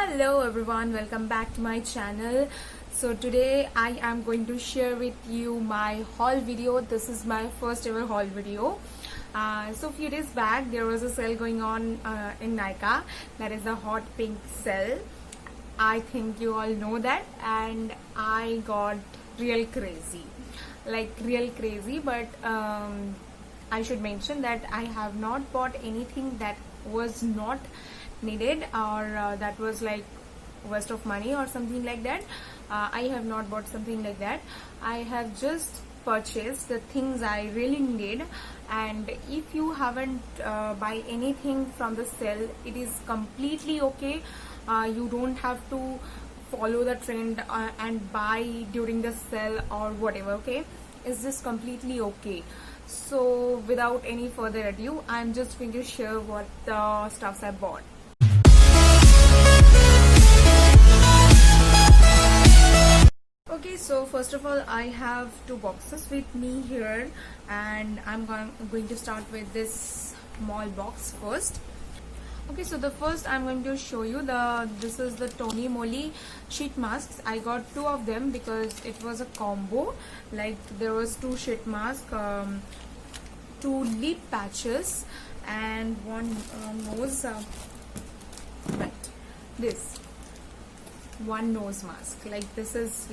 Hello everyone, welcome back to my channel. So today I am going to share with you my haul video. This is my first ever haul video. So a few days back there was a sale going on in Nykaa. That is the hot pink sale. I think you all know that, and I got real crazy, like real crazy. But I should mention that I have not bought anything that was not needed or that was like waste of money or something like that. I have not bought something like that. I have just purchased the things I really need. And if you haven't buy anything from the sale, it is completely okay. You don't have to follow the trend and buy during the sale or whatever. Okay, it's just completely okay. So without any further ado, I'm just going to share what the stuffs I bought. Okay, so first of all, I have two boxes with me here, and I'm going to start with this small box first. Okay, so the first I'm going to show you this is the Tony Moly sheet masks. I got two of them because it was a combo. Like there was two sheet masks, two lip patches, and one nose. Right, this one nose mask. Like this is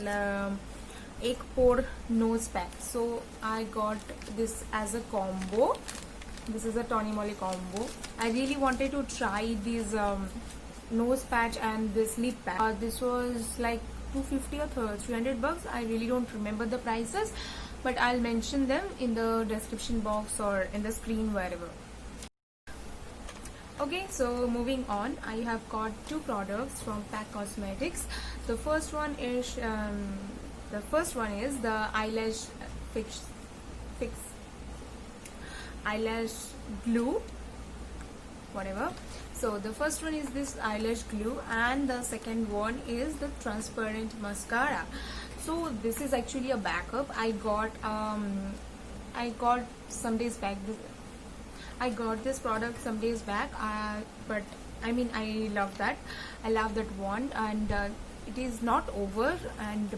egg pour nose pack. So I got this as a combo. This is a Tony Moly combo. I really wanted to try these nose patch and this lip pack. This was like 250 or 300 bucks. I really don't remember the prices, but I'll mention them in the description box or in the screen, wherever. Okay, so moving on, I have got two products from Pack Cosmetics. The first one is the eyelash fix eyelash glue, whatever. So the first one is this eyelash glue, and the second one is the transparent mascara. So this is actually a backup. I got some days back. I got this product some days back, but I mean I love that. I love that one, and it is not over,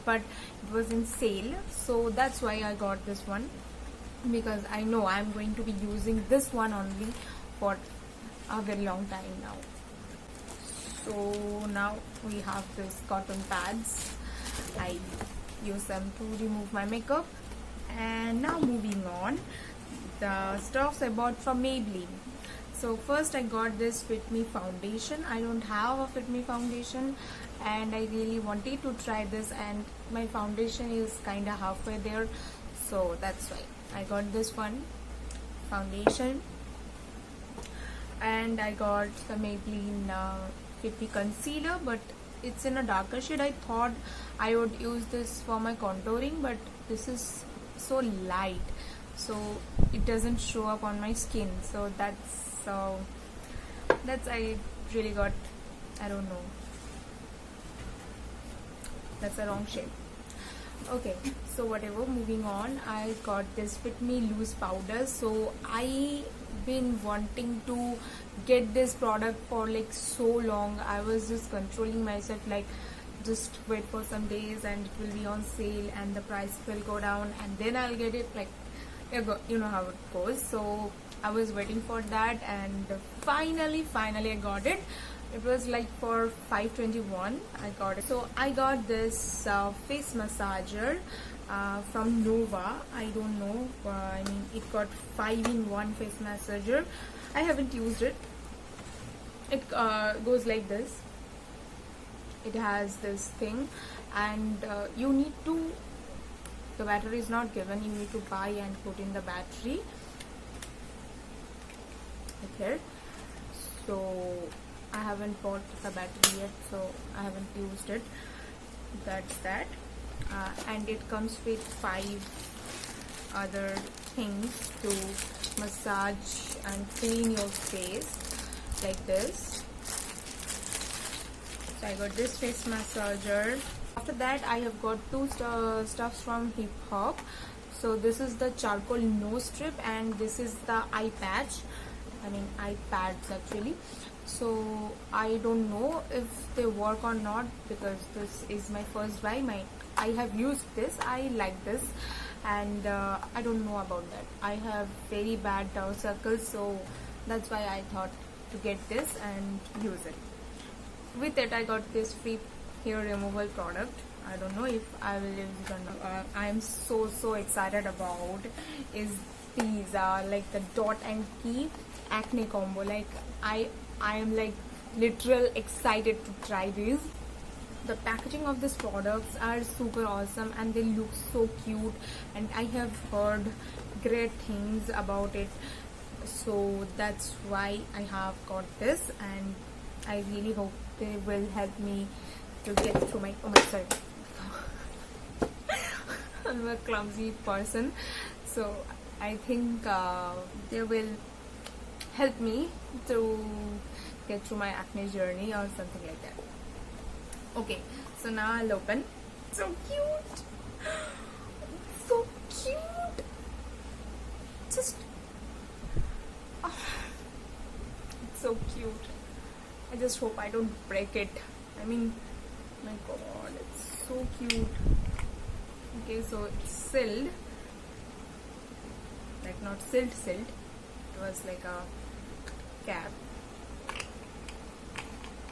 but it was in sale, so that's why I got this one, because I know I'm going to be using this one only for a very long time now. So now we have this cotton pads. I use them to remove my makeup. And now moving on, the stuffs I bought from Maybelline. So first I got this Fit Me foundation. I don't have a Fit Me foundation, and I really wanted to try this, and my foundation is kinda halfway there, so that's why I got this one foundation. And I got the Maybelline Fit Me concealer, but it's in a darker shade. I thought I would use this for my contouring, but this is so light, so it doesn't show up on my skin. So that's I really got, I don't know, that's a wrong shade. Okay, so whatever, moving on, I got this Fit Me loose powder. So I been wanting to get this product for like so long. I was just controlling myself, like just wait for some days and it will be on sale and the price will go down and then I'll get it. Like you know how it goes. So I was waiting for that, and finally I got it. It was like for $521. I got it. So I got this face massager from Nova. I don't know. I mean, it got 5-in-1 face massager. I haven't used it. It goes like this. It has this thing, and you need to. The battery is not given. You need to buy and put in the battery. Okay. So I haven't bought the battery yet, so I haven't used it. That's that. And it comes with 5 other things to massage and clean your face, like this. So I got this face massager. After that, I have got two stuffs from Hip Hop. So this is the charcoal nose strip, and this is the eye patch. I mean eye pads actually. so I don't know if they work or not, because this is my first buy. I have used this, I like this, and I don't know about that. I have very bad dark circles, so that's why I thought to get this and use it. With it I got this free hair removal product. I don't know if I will use it or not. I am so excited about is these like the Dot and Key acne combo. Like I am like literal excited to try these. The packaging of these products are super awesome and they look so cute, and I have heard great things about it, so that's why I have got this, and I really hope they will help me to get through my, oh my, sorry, I'm a clumsy person, so I think they will help me to get through my acne journey or something like that. Okay, so now I'll open. So cute, so cute. Just it's so cute. I just hope I don't break it. I mean, my god, it's so cute. Okay, so it's sealed, like not sealed, it was like a cap.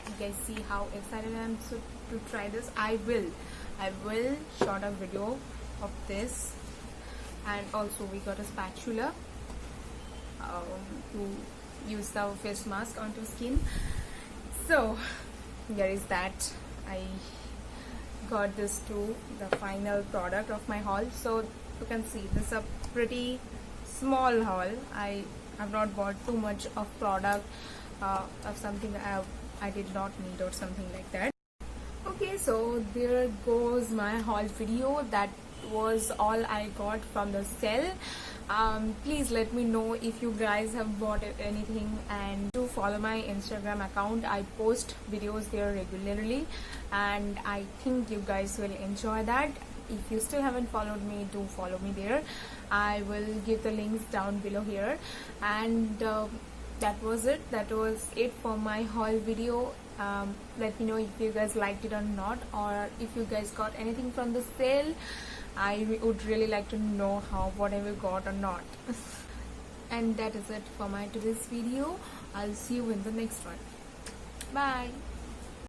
You guys see how excited I am to try this. I will shot a video of this, and also we got a spatula to use the face mask onto skin. So here is that. I got this too, the final product of my haul. So you can see this is a pretty small haul. I have not bought too much of product of something I did not need or something like that. Okay, so there goes my haul video. That was all I got from the sale. Please let me know if you guys have bought anything, and do follow my Instagram account. I post videos there regularly, and I think you guys will enjoy that. If you still haven't followed me, do follow me there. I will give the links down below here. And that was it for my haul video. Let me know if you guys liked it or not, or if you guys got anything from the sale. I would really like to know whatever got or not. And that is it for my today's video. I'll see you in the next one. Bye.